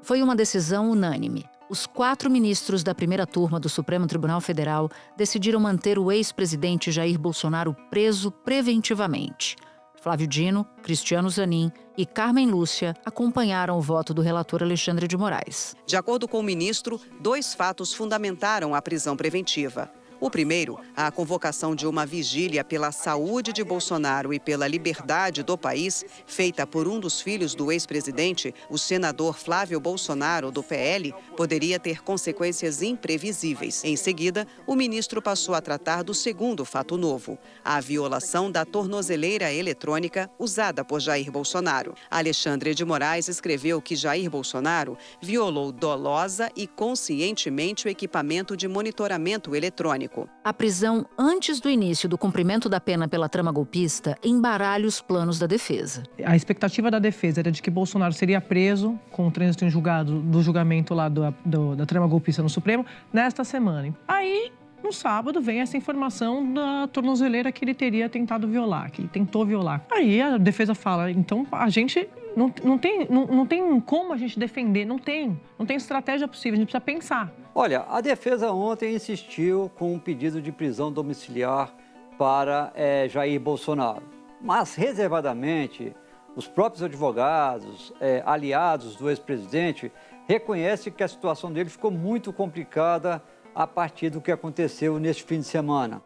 Foi uma decisão unânime. Os 4 ministros da primeira turma do Supremo Tribunal Federal decidiram manter o ex-presidente Jair Bolsonaro preso preventivamente. Flávio Dino, Cristiano Zanin e Carmen Lúcia acompanharam o voto do relator Alexandre de Moraes. De acordo com o ministro, 2 fatos fundamentaram a prisão preventiva. O primeiro, a convocação de uma vigília pela saúde de Bolsonaro e pela liberdade do país, feita por um dos filhos do ex-presidente, o senador Flávio Bolsonaro, do PL, poderia ter consequências imprevisíveis. Em seguida, o ministro passou a tratar do segundo fato novo, a violação da tornozeleira eletrônica usada por Jair Bolsonaro. Alexandre de Moraes escreveu que Jair Bolsonaro violou dolosa e conscientemente o equipamento de monitoramento eletrônico. A prisão antes do início do cumprimento da pena pela trama golpista embaralha os planos da defesa. A expectativa da defesa era de que Bolsonaro seria preso com o trânsito em julgado do julgamento lá da trama golpista no Supremo nesta semana. Aí, no sábado, vem essa informação da tornozeleira que ele teria tentado violar, que ele tentou violar. Aí a defesa fala, então a gente não tem como a gente defender, não tem estratégia possível, a gente precisa pensar. Olha, a defesa ontem insistiu com um pedido de prisão domiciliar para Jair Bolsonaro. Mas, reservadamente, os próprios advogados, aliados do ex-presidente, reconhecem que a situação dele ficou muito complicada a partir do que aconteceu neste fim de semana.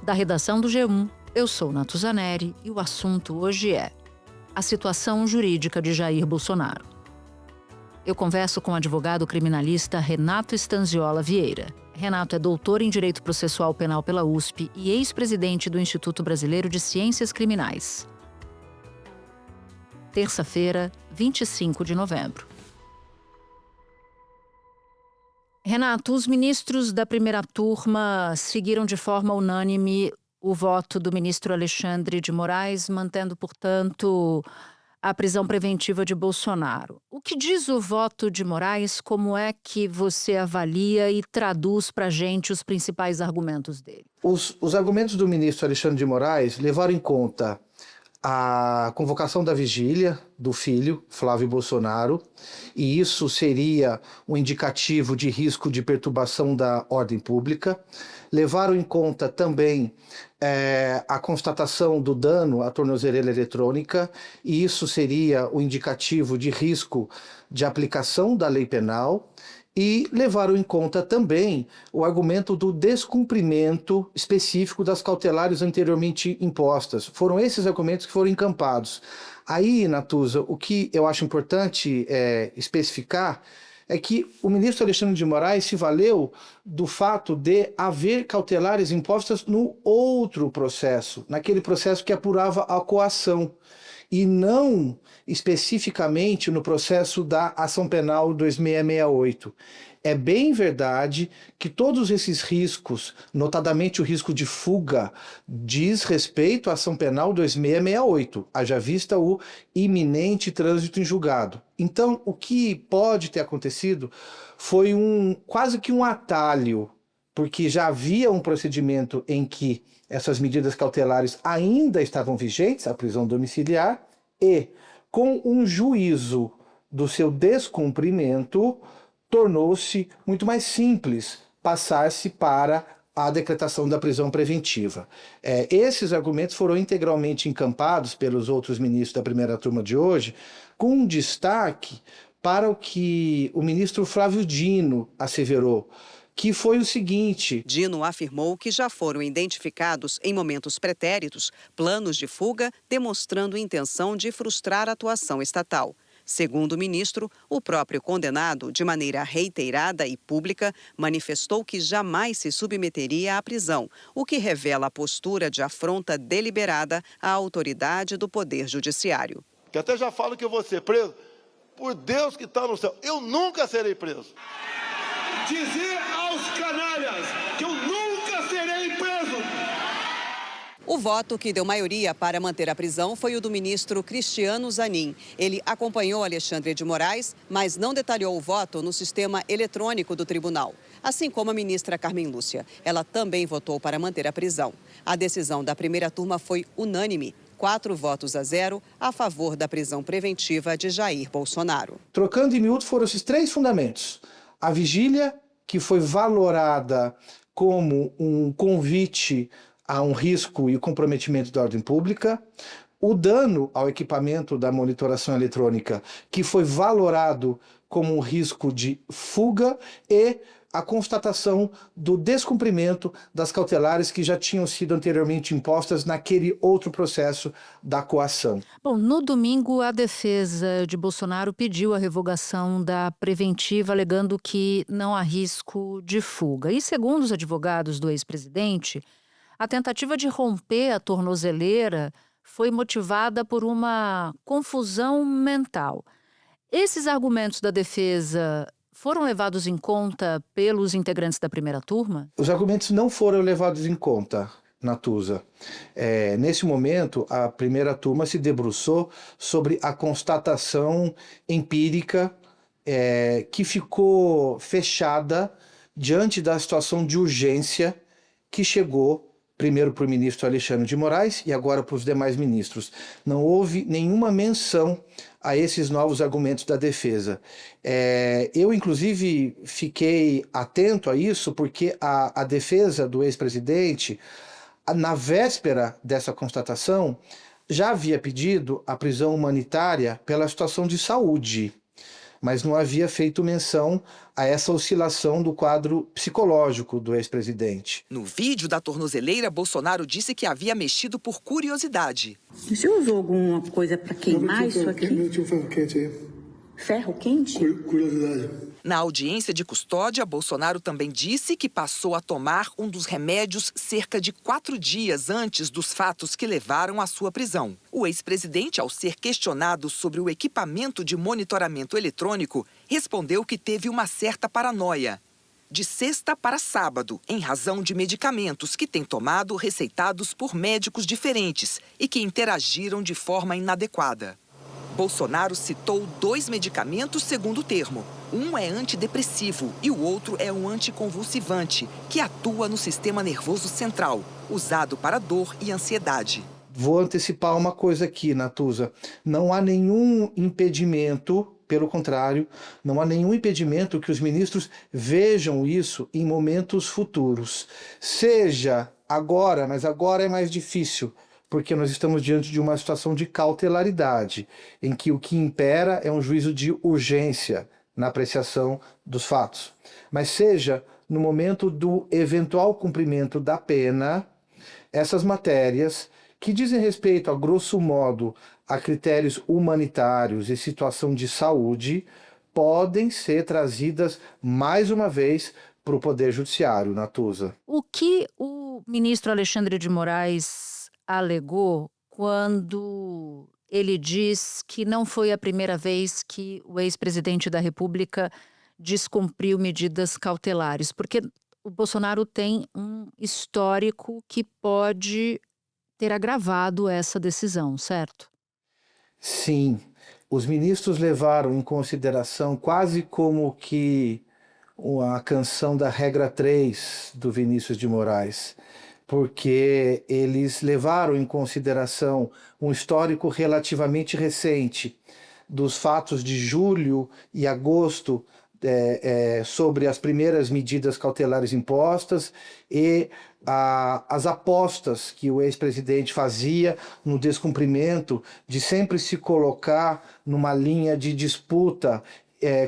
Da redação do G1, eu sou Natuzaneri e o assunto hoje é a situação jurídica de Jair Bolsonaro. Eu converso com o advogado criminalista Renato Stanziola Vieira. Renato é doutor em Direito Processual Penal pela USP e ex-presidente do Instituto Brasileiro de Ciências Criminais. Terça-feira, 25 de novembro. Renato, os ministros da primeira turma seguiram de forma unânime o voto do ministro Alexandre de Moraes, mantendo, portanto, a prisão preventiva de Bolsonaro. O que diz o voto de Moraes? Como é que você avalia e traduz para a gente os principais argumentos dele? Os argumentos do ministro Alexandre de Moraes levaram em conta a convocação da vigília do filho, Flávio Bolsonaro, e isso seria um indicativo de risco de perturbação da ordem pública. Levaram em conta também a constatação do dano à tornozeleira eletrônica, e isso seria o indicativo de risco de aplicação da lei penal. E levaram em conta também o argumento do descumprimento específico das cautelares anteriormente impostas. Foram esses argumentos que foram encampados. Aí, Natuza, o que eu acho importante especificar é que o ministro Alexandre de Moraes se valeu do fato de haver cautelares impostas no outro processo, naquele processo que apurava a coação, e não especificamente no processo da ação penal 2668. É bem verdade que todos esses riscos, notadamente o risco de fuga, diz respeito à ação penal 2668, haja vista o iminente trânsito em julgado. Então, o que pode ter acontecido foi quase que um atalho, porque já havia um procedimento em que essas medidas cautelares ainda estavam vigentes, a prisão domiciliar, e com um juízo do seu descumprimento, tornou-se muito mais simples passar-se para a decretação da prisão preventiva. Esses argumentos foram integralmente encampados pelos outros ministros da primeira turma de hoje, com um destaque para o que o ministro Flávio Dino asseverou, que foi o seguinte. Dino afirmou que já foram identificados, em momentos pretéritos, planos de fuga demonstrando intenção de frustrar a atuação estatal. Segundo o ministro, o próprio condenado, de maneira reiterada e pública, manifestou que jamais se submeteria à prisão, o que revela a postura de afronta deliberada à autoridade do Poder Judiciário. Que até já falo que eu vou ser preso, por Deus que está no céu, eu nunca serei preso. Dizer aos canalhas que eu nunca serei preso. O voto que deu maioria para manter a prisão foi o do ministro Cristiano Zanin. Ele acompanhou Alexandre de Moraes, mas não detalhou o voto no sistema eletrônico do tribunal. Assim como a ministra Carmen Lúcia. Ela também votou para manter a prisão. A decisão da primeira turma foi unânime. 4 votos a 0 a favor da prisão preventiva de Jair Bolsonaro. Trocando em miúdo, foram esses 3 fundamentos. A vigília, que foi valorada como um convite a um risco e comprometimento da ordem pública. O dano ao equipamento da monitoração eletrônica, que foi valorado como um risco de fuga, e a constatação do descumprimento das cautelares que já tinham sido anteriormente impostas naquele outro processo da coação. Bom, no domingo, a defesa de Bolsonaro pediu a revogação da preventiva, alegando que não há risco de fuga. E segundo os advogados do ex-presidente, a tentativa de romper a tornozeleira foi motivada por uma confusão mental. Esses argumentos da defesa foram levados em conta pelos integrantes da primeira turma? Os argumentos não foram levados em conta, Natuza. Nesse momento, a primeira turma se debruçou sobre a constatação empírica que ficou fechada diante da situação de urgência que chegou primeiro para o ministro Alexandre de Moraes e agora para os demais ministros. Não houve nenhuma menção a esses novos argumentos da defesa. Eu, inclusive, fiquei atento a isso porque a defesa do ex-presidente, na véspera dessa constatação, já havia pedido a prisão humanitária pela situação de saúde, mas não havia feito menção a essa oscilação do quadro psicológico do ex-presidente. No vídeo da tornozeleira, Bolsonaro disse que havia mexido por curiosidade. O senhor usou alguma coisa para queimar isso aqui? Tinha um ferro quente aí. Ferro quente? Curiosidade. Na audiência de custódia, Bolsonaro também disse que passou a tomar um dos remédios cerca de 4 dias antes dos fatos que levaram à sua prisão. O ex-presidente, ao ser questionado sobre o equipamento de monitoramento eletrônico, respondeu que teve uma certa paranoia. De sexta para sábado, em razão de medicamentos que tem tomado receitados por médicos diferentes e que interagiram de forma inadequada. Bolsonaro citou 2 medicamentos segundo o termo. Um é antidepressivo e o outro é um anticonvulsivante, que atua no sistema nervoso central, usado para dor e ansiedade. Vou antecipar uma coisa aqui, Natuza. Não há nenhum impedimento, pelo contrário, não há nenhum impedimento que os ministros vejam isso em momentos futuros. Seja agora, mas agora é mais difícil, porque nós estamos diante de uma situação de cautelaridade, em que o que impera é um juízo de urgência na apreciação dos fatos. Mas seja no momento do eventual cumprimento da pena, essas matérias que dizem respeito, a grosso modo, a critérios humanitários e situação de saúde, podem ser trazidas mais uma vez para o Poder Judiciário, Natuza. O que o ministro Alexandre de Moraes alegou quando ele diz que não foi a primeira vez que o ex-presidente da República descumpriu medidas cautelares? Porque o Bolsonaro tem um histórico que pode ter agravado essa decisão, certo? Sim, os ministros levaram em consideração quase como que a canção da regra 3 do Vinícius de Moraes, porque eles levaram em consideração um histórico relativamente recente dos fatos de julho e agosto sobre as primeiras medidas cautelares impostas e as apostas que o ex-presidente fazia no descumprimento de sempre se colocar numa linha de disputa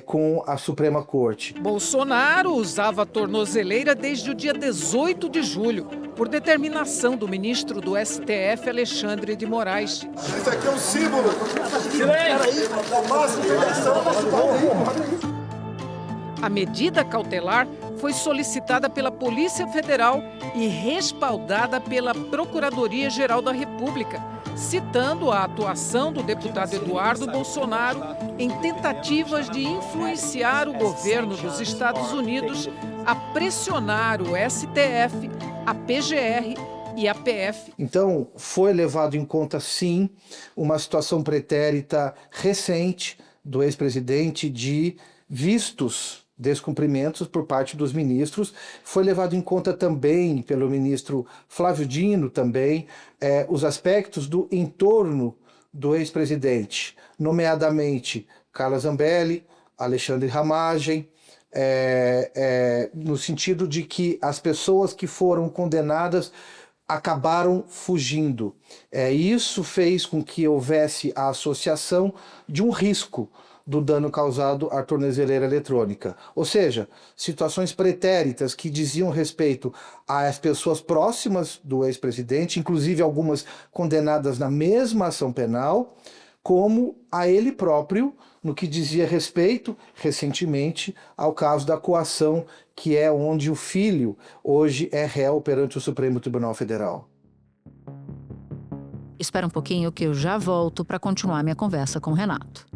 com a Suprema Corte. Bolsonaro usava a tornozeleira desde o dia 18 de julho, por determinação do ministro do STF, Alexandre de Moraes. Isso aqui é um símbolo da máxima eleição. A medida cautelar foi solicitada pela Polícia Federal e respaldada pela Procuradoria-Geral da República, citando a atuação do deputado Eduardo Bolsonaro em tentativas de influenciar o governo dos Estados Unidos a pressionar o STF, a PGR e a PF. Então, foi levado em conta, sim, uma situação pretérita recente do ex-presidente de vistos descumprimentos por parte dos ministros. Foi levado em conta também pelo ministro Flávio Dino também os aspectos do entorno do ex-presidente, nomeadamente Carla Zambelli, Alexandre Ramagem, no sentido de que as pessoas que foram condenadas acabaram fugindo. Isso fez com que houvesse a associação de um risco do dano causado à tornozeleira eletrônica. Ou seja, situações pretéritas que diziam respeito às pessoas próximas do ex-presidente, inclusive algumas condenadas na mesma ação penal, como a ele próprio, no que dizia respeito, recentemente, ao caso da coação, que é onde o filho hoje é réu perante o Supremo Tribunal Federal. Espera um pouquinho que eu já volto para continuar minha conversa com o Renato.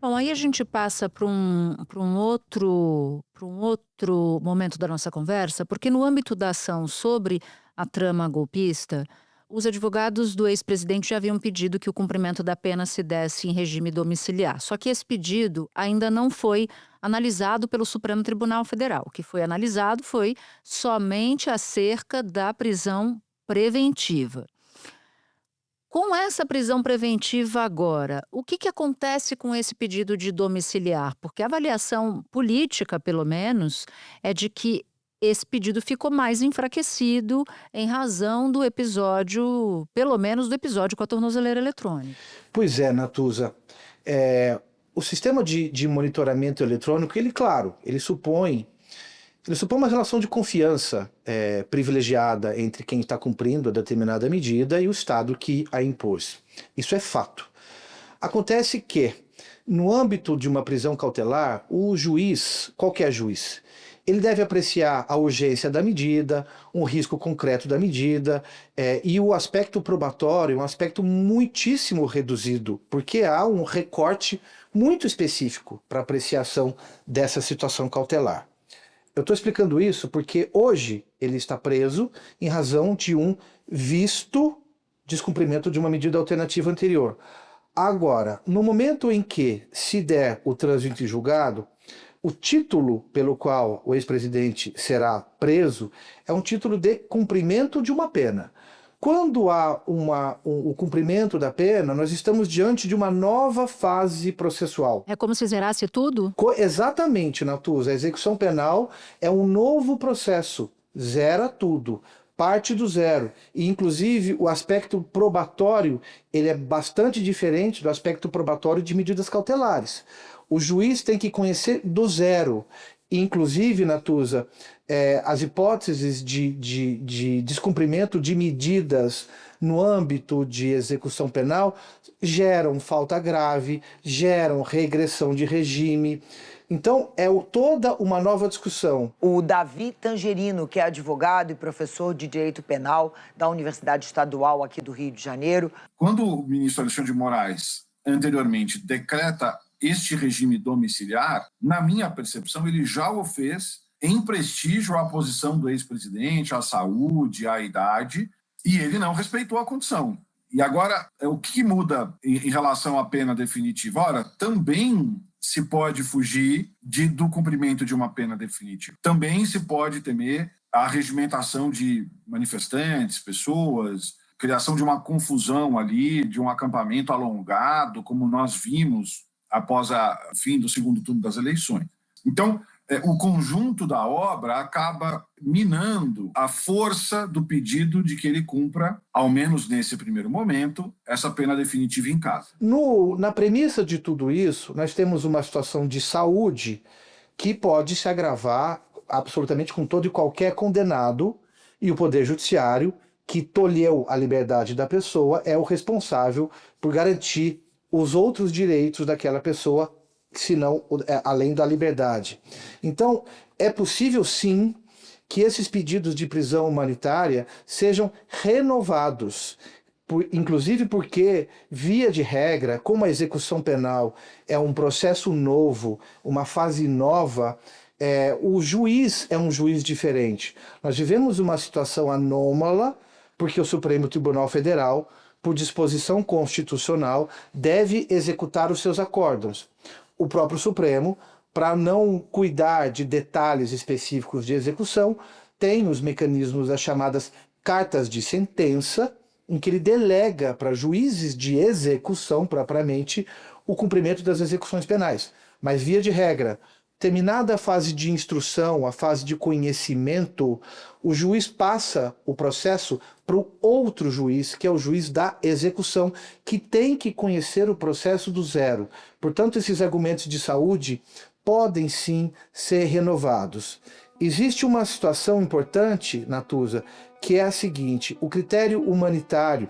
Bom, aí a gente passa para um outro momento da nossa conversa, porque no âmbito da ação sobre a trama golpista, os advogados do ex-presidente já haviam pedido que o cumprimento da pena se desse em regime domiciliar. Só que esse pedido ainda não foi analisado pelo Supremo Tribunal Federal. O que foi analisado foi somente acerca da prisão preventiva. Com essa prisão preventiva agora, o que acontece com esse pedido de domiciliar? Porque a avaliação política, pelo menos, é de que esse pedido ficou mais enfraquecido em razão do episódio, pelo menos do episódio com a tornozeleira eletrônica. Pois é, Natuza. O sistema de monitoramento eletrônico, ele supõe uma relação de confiança privilegiada entre quem está cumprindo a determinada medida e o Estado que a impôs. Isso é fato. Acontece que, no âmbito de uma prisão cautelar, o juiz, qualquer juiz, ele deve apreciar a urgência da medida, um risco concreto da medida e o aspecto probatório, um aspecto muitíssimo reduzido, porque há um recorte muito específico para apreciação dessa situação cautelar. Eu estou explicando isso porque hoje ele está preso em razão de um visto descumprimento de uma medida alternativa anterior. Agora, no momento em que se der o trânsito em julgado, o título pelo qual o ex-presidente será preso é um título de cumprimento de uma pena. Quando há o cumprimento da pena, nós estamos diante de uma nova fase processual. É como se zerasse tudo? Exatamente, Natuza. A execução penal é um novo processo. Zera tudo. Parte do zero. E, inclusive, o aspecto probatório ele é bastante diferente do aspecto probatório de medidas cautelares. O juiz tem que conhecer do zero. Inclusive, Natuza, as hipóteses de descumprimento de medidas no âmbito de execução penal geram falta grave, geram regressão de regime. Então, é toda uma nova discussão. O Davi Tangerino, que é advogado e professor de Direito Penal da Universidade Estadual aqui do Rio de Janeiro. Quando o ministro Alexandre de Moraes, anteriormente, decreta este regime domiciliar, na minha percepção, ele já o fez em prestígio à posição do ex-presidente, à saúde, à idade, e ele não respeitou a condição. E agora, o que muda em relação à pena definitiva? Ora, também se pode fugir do cumprimento de uma pena definitiva. Também se pode temer a regimentação de manifestantes, pessoas, criação de uma confusão ali, de um acampamento alongado, como nós vimos após o fim do segundo turno das eleições. Então, o conjunto da obra acaba minando a força do pedido de que ele cumpra, ao menos nesse primeiro momento, essa pena definitiva em casa. Na premissa de tudo isso, nós temos uma situação de saúde que pode se agravar absolutamente com todo e qualquer condenado, e o Poder Judiciário, que tolheu a liberdade da pessoa, é o responsável por garantir os outros direitos daquela pessoa, senão além da liberdade. Então, é possível sim que esses pedidos de prisão humanitária sejam renovados, inclusive porque, via de regra, como a execução penal é um processo novo, uma fase nova, o juiz é um juiz diferente. Nós vivemos uma situação anômala, porque o Supremo Tribunal Federal por disposição constitucional, deve executar os seus acórdãos. O próprio Supremo, para não cuidar de detalhes específicos de execução, tem os mecanismos das chamadas cartas de sentença, em que ele delega para juízes de execução, propriamente, o cumprimento das execuções penais. Mas, via de regra, terminada a fase de instrução, a fase de conhecimento, o juiz passa o processo para o outro juiz, que é o juiz da execução, que tem que conhecer o processo do zero. Portanto, esses argumentos de saúde podem sim ser renovados. Existe uma situação importante, Natuza, que é a seguinte: o critério humanitário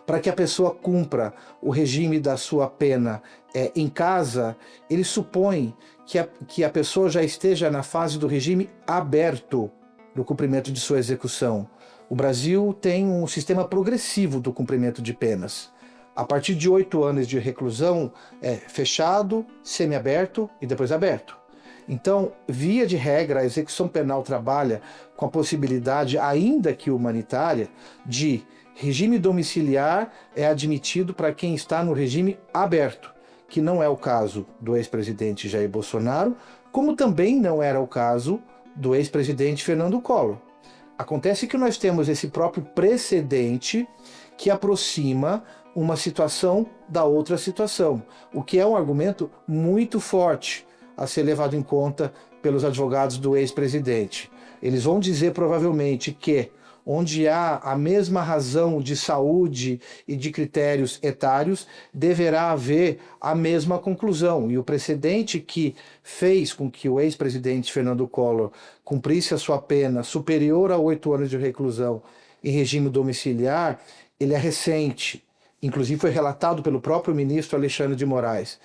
para que a pessoa cumpra o regime da sua pena em casa, ele supõe que a pessoa já esteja na fase do regime aberto do cumprimento de sua execução. O Brasil tem um sistema progressivo do cumprimento de penas. A partir de 8 anos de reclusão, é fechado, semiaberto e depois aberto. Então, via de regra, a execução penal trabalha com a possibilidade, ainda que humanitária, de regime domiciliar é admitido para quem está no regime aberto, que não é o caso do ex-presidente Jair Bolsonaro, como também não era o caso do ex-presidente Fernando Collor. Acontece que nós temos esse próprio precedente que aproxima uma situação da outra situação, o que é um argumento muito forte a ser levado em conta pelos advogados do ex-presidente. Eles vão dizer provavelmente que onde há a mesma razão de saúde e de critérios etários, deverá haver a mesma conclusão. E o precedente que fez com que o ex-presidente Fernando Collor cumprisse a sua pena superior a 8 anos de reclusão em regime domiciliar, ele é recente. Inclusive foi relatado pelo próprio ministro Alexandre de Moraes.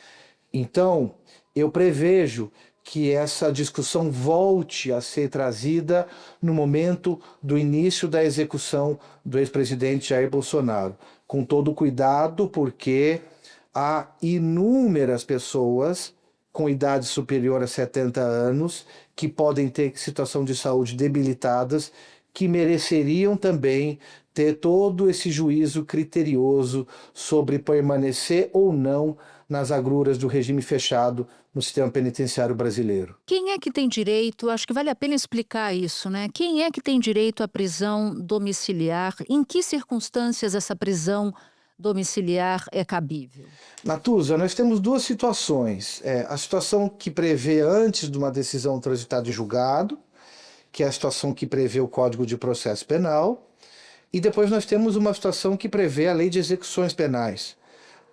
Então, eu prevejo que essa discussão volte a ser trazida no momento do início da execução do ex-presidente Jair Bolsonaro, com todo cuidado, porque há inúmeras pessoas com idade superior a 70 anos que podem ter situação de saúde debilitadas, que mereceriam também ter todo esse juízo criterioso sobre permanecer ou não nas agruras do regime fechado no sistema penitenciário brasileiro. Quem é que tem direito, acho que vale a pena explicar isso, né? Quem é que tem direito à prisão domiciliar? Em que circunstâncias essa prisão domiciliar é cabível? Natuza, nós temos duas situações. A situação que prevê antes de uma decisão transitada em julgado, que é a situação que prevê o Código de Processo Penal, e depois nós temos uma situação que prevê a Lei de Execuções Penais.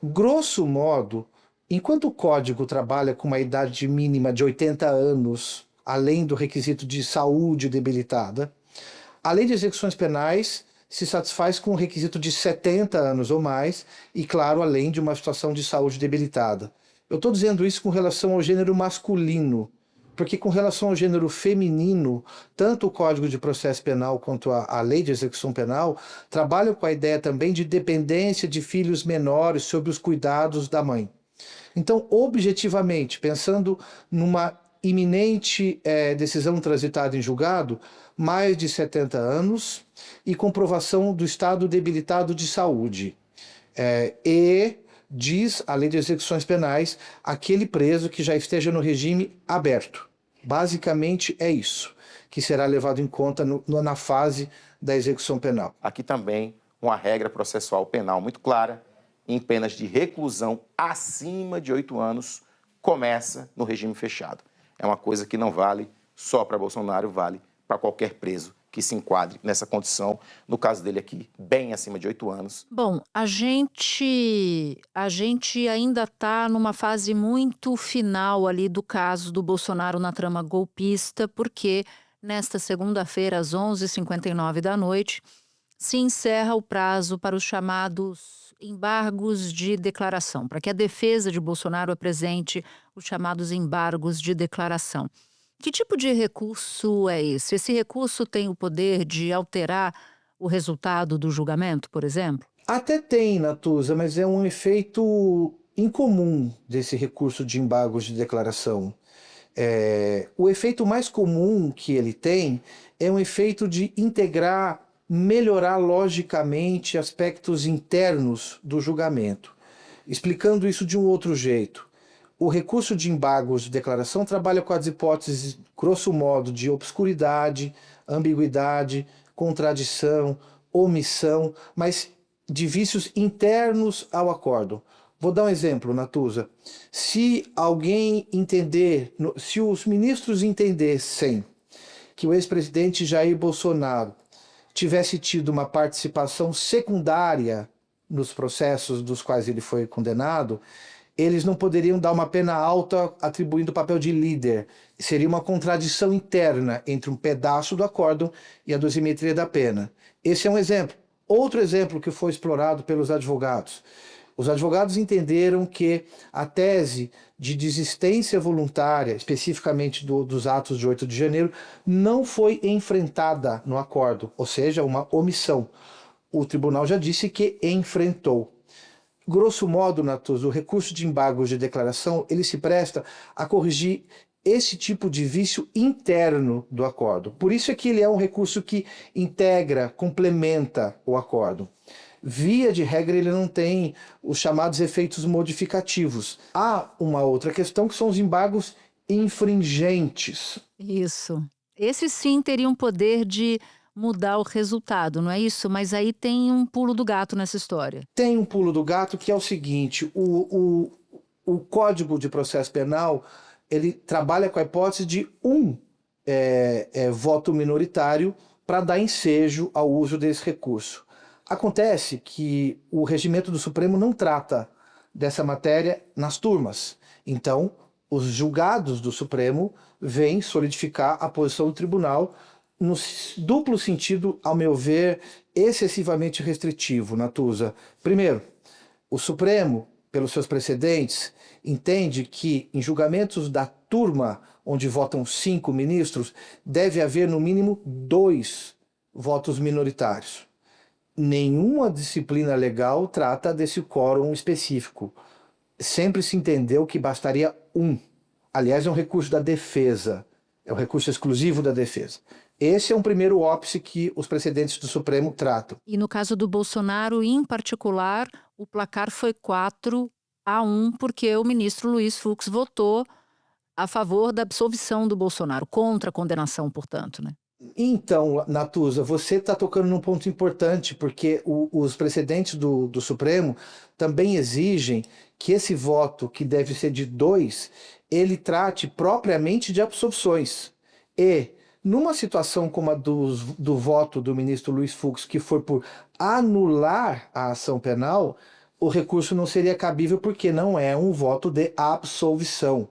Grosso modo, enquanto o Código trabalha com uma idade mínima de 80 anos, além do requisito de saúde debilitada, a Lei de Execuções Penais se satisfaz com o requisito de 70 anos ou mais e, claro, além de uma situação de saúde debilitada. Eu estou dizendo isso com relação ao gênero masculino, porque com relação ao gênero feminino, tanto o Código de Processo Penal quanto a Lei de Execução Penal trabalham com a ideia também de dependência de filhos menores sob os cuidados da mãe. Então, objetivamente, pensando numa iminente decisão transitada em julgado, mais de 70 anos e comprovação do estado debilitado de saúde. E diz a Lei de Execuções Penais aquele preso que já esteja no regime aberto. Basicamente é isso que será levado em conta na fase da execução penal. Aqui também uma regra processual penal muito clara, em penas de reclusão acima de 8 anos, começa no regime fechado. É uma coisa que não vale só para Bolsonaro, vale para qualquer preso que se enquadre nessa condição, no caso dele aqui, bem acima de 8 anos. Bom, a gente ainda está numa fase muito final ali do caso do Bolsonaro na trama golpista, porque nesta segunda-feira, às 11h59 da noite, se encerra o prazo para os chamados embargos de declaração, para que a defesa de Bolsonaro apresente os chamados embargos de declaração. Que tipo de recurso é esse? Esse recurso tem o poder de alterar o resultado do julgamento, por exemplo? Até tem, Natuza, mas é um efeito incomum desse recurso de embargos de declaração. O efeito mais comum que ele tem é um efeito de integrar melhorar logicamente aspectos internos do julgamento. Explicando isso de um outro jeito, o recurso de embargos de declaração trabalha com as hipóteses, grosso modo, de obscuridade, ambiguidade, contradição, omissão, mas de vícios internos ao acórdão. Vou dar um exemplo, Natuza. Se alguém entender, se os ministros entendessem que o ex-presidente Jair Bolsonaro tivesse tido uma participação secundária nos processos dos quais ele foi condenado, eles não poderiam dar uma pena alta atribuindo o papel de líder. Seria uma contradição interna entre um pedaço do acórdão e a dosimetria da pena. Esse é um exemplo. Outro exemplo que foi explorado pelos advogados. Os advogados entenderam que a tese de desistência voluntária, especificamente dos atos de 8 de janeiro, não foi enfrentada no acórdão, ou seja, uma omissão. O tribunal já disse que enfrentou. Grosso modo, Natuza, o recurso de embargos de declaração, ele se presta a corrigir esse tipo de vício interno do acórdão. Por isso é que ele é um recurso que integra, complementa o acórdão. Via de regra, ele não tem os chamados efeitos modificativos. Há uma outra questão que são os embargos infringentes. Isso. Esses sim teriam poder de mudar o resultado, não é isso? Mas aí tem um pulo do gato nessa história. Tem um pulo do gato que é o seguinte, o Código de Processo Penal, ele trabalha com a hipótese de voto minoritário para dar ensejo ao uso desse recurso. Acontece que o regimento do Supremo não trata dessa matéria nas turmas. Então, os julgados do Supremo vêm solidificar a posição do tribunal no duplo sentido, ao meu ver, excessivamente restritivo, Natuza. Primeiro, o Supremo, pelos seus precedentes, entende que em julgamentos da turma, onde votam 5 ministros, deve haver no mínimo 2 votos minoritários. Nenhuma disciplina legal trata desse quórum específico. Sempre se entendeu que bastaria 1. Aliás, é um recurso da defesa. É um recurso exclusivo da defesa. Esse é um primeiro óbice que os precedentes do Supremo tratam. E no caso do Bolsonaro, em particular, o placar foi 4-1, porque o ministro Luiz Fux votou a favor da absolvição do Bolsonaro, contra a condenação, portanto, né? Então, Natuza, você está tocando num ponto importante, porque os precedentes do Supremo também exigem que esse voto, que deve ser de 2, ele trate propriamente de absolvições. E, numa situação como a do voto do ministro Luiz Fux, que foi por anular a ação penal, o recurso não seria cabível porque não é um voto de absolvição.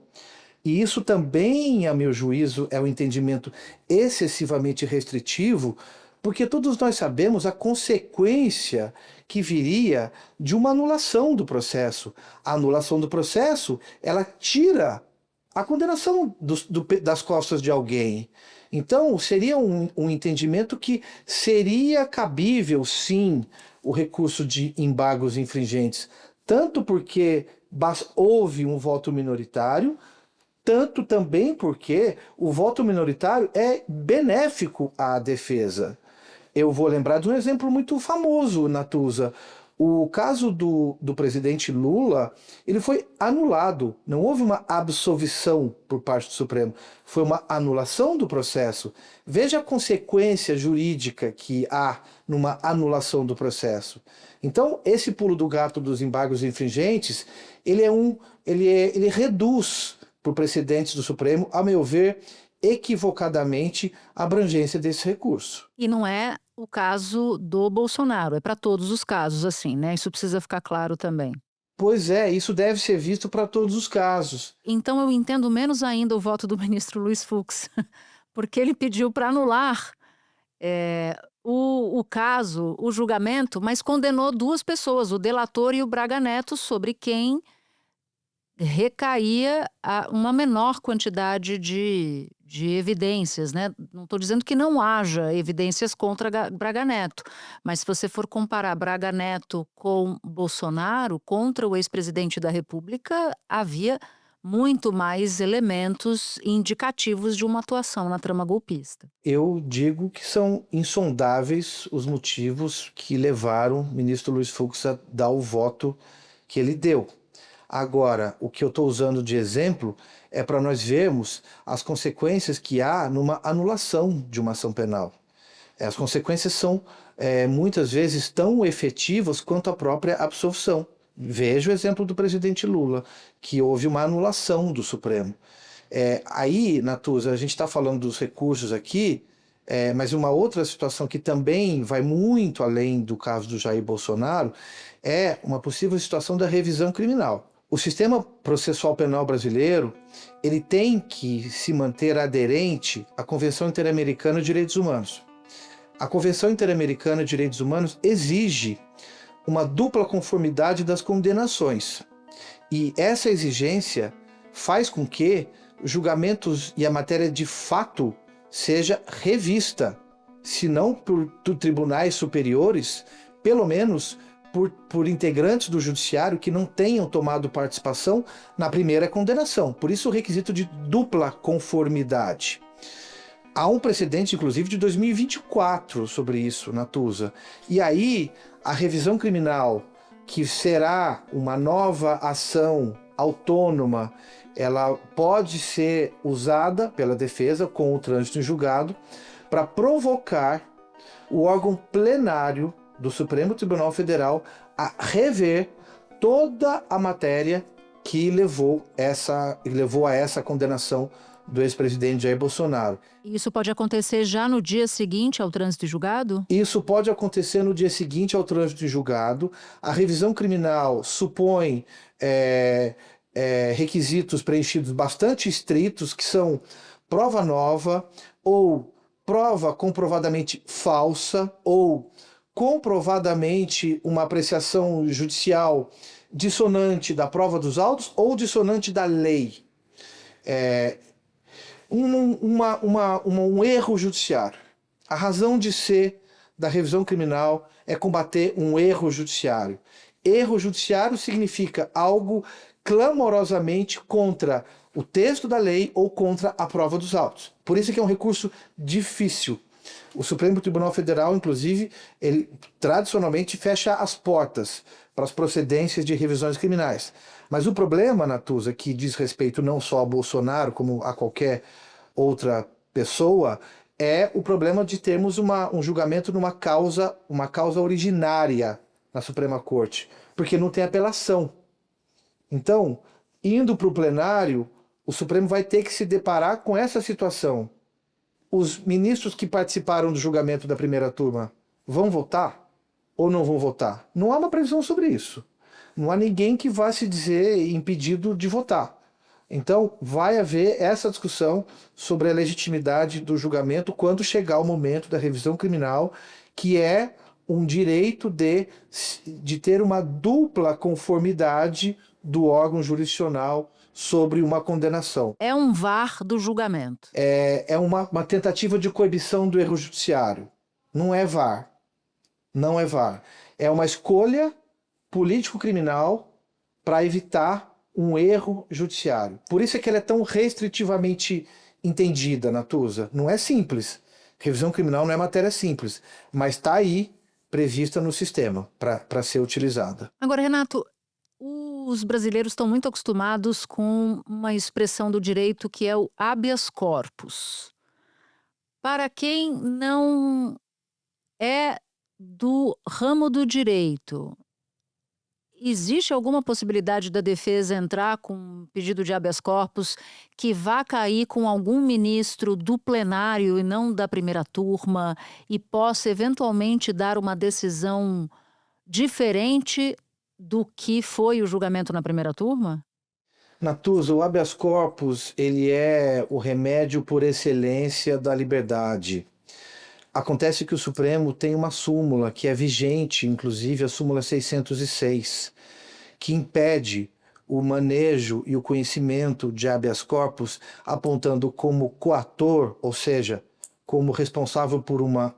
E isso também, a meu juízo, é um entendimento excessivamente restritivo, porque todos nós sabemos a consequência que viria de uma anulação do processo. A anulação do processo, ela tira a condenação das costas de alguém. Então, seria um entendimento que seria cabível, sim, o recurso de embargos infringentes, tanto porque houve um voto minoritário, tanto também porque o voto minoritário é benéfico à defesa. Eu vou lembrar de um exemplo muito famoso, Natuza. O caso do presidente Lula, ele foi anulado. Não houve uma absolvição por parte do Supremo. Foi uma anulação do processo. Veja a consequência jurídica que há numa anulação do processo. Então, esse pulo do gato dos embargos infringentes, ele reduz por precedentes do Supremo, a meu ver, equivocadamente, a abrangência desse recurso. E não é o caso do Bolsonaro, é para todos os casos, assim, né? Isso precisa ficar claro também. Pois é, isso deve ser visto para todos os casos. Então eu entendo menos ainda o voto do ministro Luiz Fux, porque ele pediu para anular o caso, o julgamento, mas condenou 2 pessoas, o delator e o Braga Neto, sobre quem recaía uma menor quantidade de evidências, né? Não estou dizendo que não haja evidências contra Braga Neto, mas se você for comparar Braga Neto com Bolsonaro, contra o ex-presidente da República, havia muito mais elementos indicativos de uma atuação na trama golpista. Eu digo que são insondáveis os motivos que levaram o ministro Luiz Fux a dar o voto que ele deu. Agora, o que eu estou usando de exemplo é para nós vermos as consequências que há numa anulação de uma ação penal. As consequências são muitas vezes tão efetivas quanto a própria absolvição. Veja o exemplo do presidente Lula, que houve uma anulação do Supremo. Aí, Natuza, a gente está falando dos recursos aqui, mas uma outra situação que também vai muito além do caso do Jair Bolsonaro é uma possível situação da revisão criminal. O sistema processual penal brasileiro, ele tem que se manter aderente à Convenção Interamericana de Direitos Humanos. A Convenção Interamericana de Direitos Humanos exige uma dupla conformidade das condenações. E essa exigência faz com que os julgamentos e a matéria de fato seja revista, se não por tribunais superiores, pelo menos por integrantes do judiciário que não tenham tomado participação na primeira condenação. Por isso o requisito de dupla conformidade. Há um precedente, inclusive, de 2024 sobre isso, Natuza. E aí, a revisão criminal, que será uma nova ação autônoma, ela pode ser usada pela defesa com o trânsito em julgado para provocar o órgão plenário do Supremo Tribunal Federal a rever toda a matéria que levou a essa condenação do ex-presidente Jair Bolsonaro. Isso pode acontecer já no dia seguinte ao trânsito em julgado? Isso pode acontecer no dia seguinte ao trânsito em julgado. A revisão criminal supõe requisitos preenchidos bastante estritos, que são prova nova, ou prova comprovadamente falsa, ou comprovadamente uma apreciação judicial dissonante da prova dos autos ou dissonante da lei. Um erro judiciário. A razão de ser da revisão criminal é combater um erro judiciário. Erro judiciário significa algo clamorosamente contra o texto da lei ou contra a prova dos autos. Por isso que é um recurso difícil. O Supremo Tribunal Federal, inclusive, ele tradicionalmente fecha as portas para as procedências de revisões criminais. Mas o problema, Natuza, que diz respeito não só a Bolsonaro, como a qualquer outra pessoa, é o problema de termos um julgamento numa causa originária na Suprema Corte, porque não tem apelação. Então, indo para o plenário, o Supremo vai ter que se deparar com essa situação. Os ministros que participaram do julgamento da primeira turma vão votar ou não vão votar? Não há uma previsão sobre isso. Não há ninguém que vá se dizer impedido de votar. Então, vai haver essa discussão sobre a legitimidade do julgamento quando chegar o momento da revisão criminal, que é um direito de ter uma dupla conformidade do órgão jurisdicional sobre uma condenação. É um VAR do julgamento. É uma tentativa de coibição do erro judiciário. Não é VAR. Não é VAR. É uma escolha político-criminal para evitar um erro judiciário. Por isso é que ela é tão restritivamente entendida, Natuza. Não é simples. Revisão criminal não é matéria simples, mas está aí prevista no sistema para ser utilizada. Agora, Renato, os brasileiros estão muito acostumados com uma expressão do direito que é o habeas corpus. Para quem não é do ramo do direito, existe alguma possibilidade da defesa entrar com um pedido de habeas corpus que vá cair com algum ministro do plenário e não da primeira turma e possa eventualmente dar uma decisão diferente do que foi o julgamento na primeira turma? Natuza, o habeas corpus, ele é o remédio por excelência da liberdade. Acontece que o Supremo tem uma súmula que é vigente, inclusive a súmula 606, que impede o manejo e o conhecimento de habeas corpus, apontando como coator, ou seja, como responsável por uma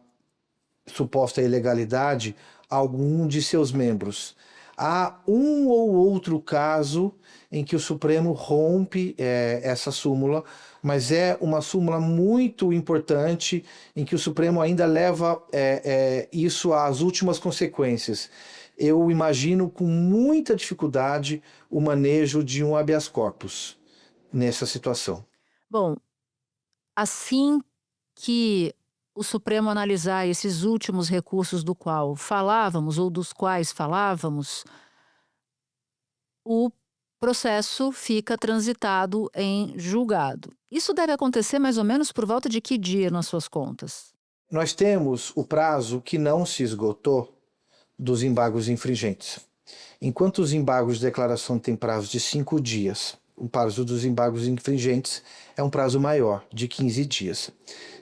suposta ilegalidade, algum de seus membros. Há um ou outro caso em que o Supremo rompe essa súmula, mas é uma súmula muito importante em que o Supremo ainda leva isso às últimas consequências. Eu imagino com muita dificuldade o manejo de um habeas corpus nessa situação. Bom, assim que o Supremo analisar esses últimos recursos do qual falávamos ou dos quais falávamos, o processo fica transitado em julgado. Isso deve acontecer mais ou menos por volta de que dia nas suas contas? Nós temos o prazo que não se esgotou dos embargos infringentes. Enquanto os embargos de declaração têm prazo de 5 dias, o prazo dos embargos infringentes é um prazo maior, de 15 dias.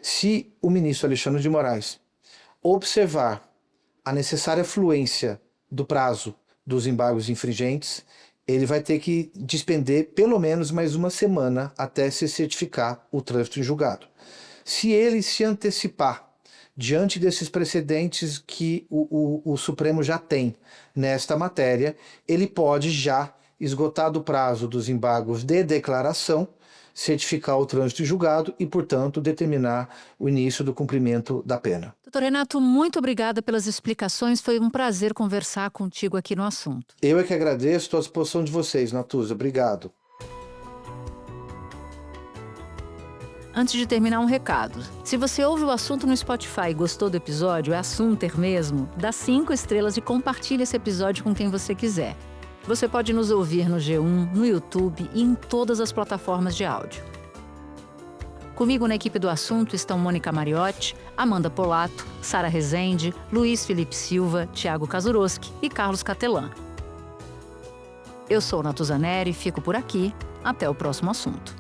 Se o ministro Alexandre de Moraes observar a necessária fluência do prazo dos embargos infringentes, ele vai ter que despender pelo menos mais uma semana até se certificar o trânsito em julgado. Se ele se antecipar diante desses precedentes que o Supremo já tem nesta matéria, ele pode já, esgotado o prazo dos embargos de declaração, certificar o trânsito em julgado e, portanto, determinar o início do cumprimento da pena. Doutor Renato, muito obrigada pelas explicações. Foi um prazer conversar contigo aqui no assunto. Eu é que agradeço, estou à disposição de vocês, Natuza. Obrigado. Antes de terminar, um recado. Se você ouve o assunto no Spotify e gostou do episódio, é assunter mesmo, dá 5 estrelas e compartilha esse episódio com quem você quiser. Você pode nos ouvir no G1, no YouTube e em todas as plataformas de áudio. Comigo na equipe do assunto estão Mônica Mariotti, Amanda Polato, Sara Rezende, Luiz Felipe Silva, Thiago Kazuroski e Carlos Catelan. Eu sou Natuza Neri e fico por aqui. Até o próximo assunto.